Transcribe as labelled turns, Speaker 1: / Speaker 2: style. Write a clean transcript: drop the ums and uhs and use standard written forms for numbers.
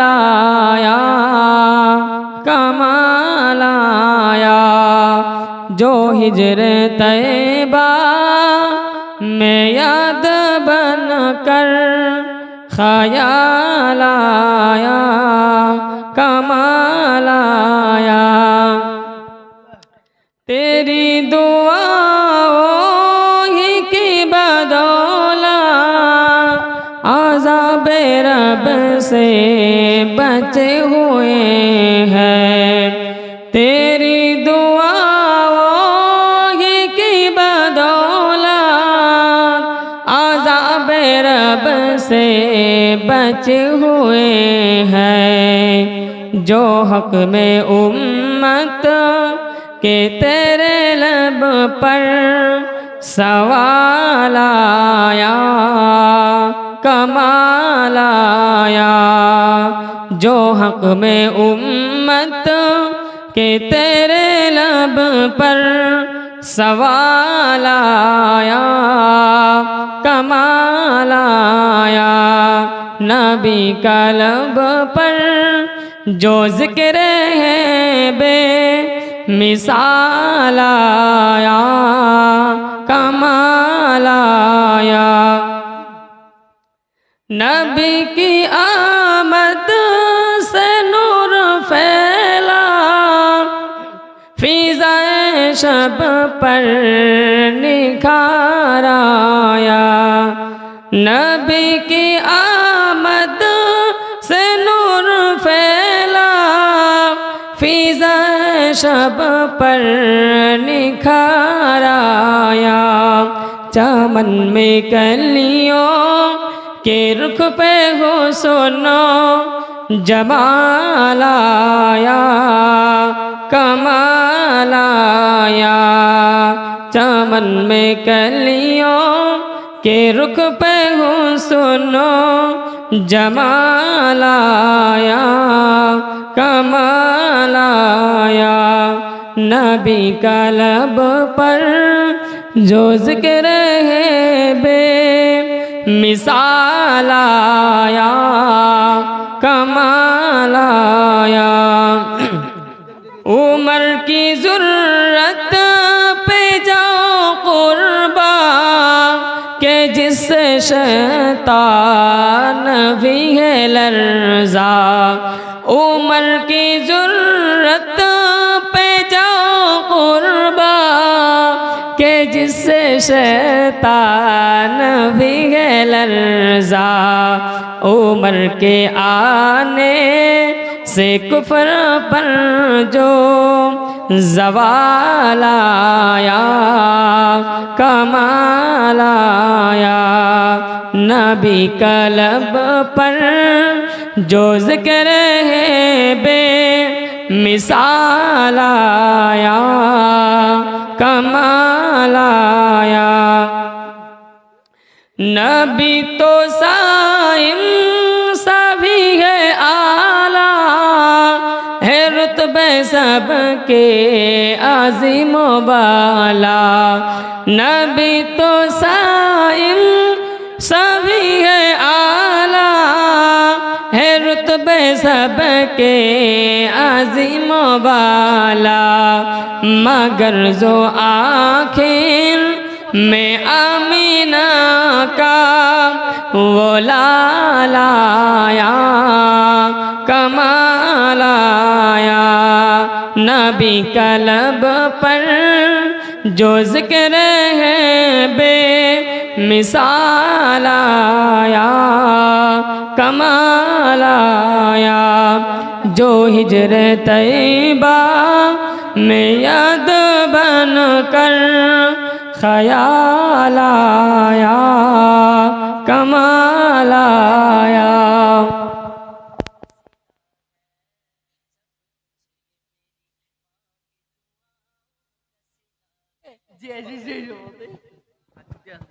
Speaker 1: आया, कमाल आया। जो हिजरे तैबा में याद बन कर ख्याल आया, कमाल आया। तेरी दुआओं ही की बदौलत अज़ाबे रब से बचे हुए हैं। तेरी दुआओं ही की बदौलत अज़ाबे रब से बचे हुए हैं। जो हक में उम्मत के तेरे लब पर सवाल आया, कमाल आया। जो हक में उम्मत के तेरे लब पर सवाल आया, कमाल आया। नबी का लब पर जो जिक्र है बे मिसाल आया, कमाल आया। नबी की आमद से नूर फैला, फिज़ाए शब पर निखार आया। नबी की आमद से नूर फैला, फिज़ाए शब पर निखार आया। चमन में कलियों के रुख पे हो सुनो जमाल आया, कमाल आया। चमन में कलियों के रुख पे हो सुनो जमाल आया, कमाल आया। नबी का लब पर जो जिक्र है बे मिसाल आया, कमाल आया। उमर की ज़ुर्रत पे जाओ कुर्बा के जिससे शैतान भी है लर्ज़ा। उमर की ज़ुर्रत पे जाओ कुर्बा के जिससे शैतान भी है लर्ज़ा। उमर के आने से कुफ्र पर जो ज़वाल आया, कमाल आया। नबी का लब पर जो जिक्र है बे मिसाल आया, कमाल आया। नबी तो साइम सभी है आला, है रुतबे सबके आज़िम बाला। नबी तो साइम सभी है आला, है रुतबे सबके आज़िम बाला। मगर जो आखिर में आमीना का वो लाल आया, कमाल आया। नबी का लब पर जो जिक्र है बे मिसाल आया, कमाल आया। जो हिजरे तैबा में याद बन कर ख्याल आया, कमाल आया।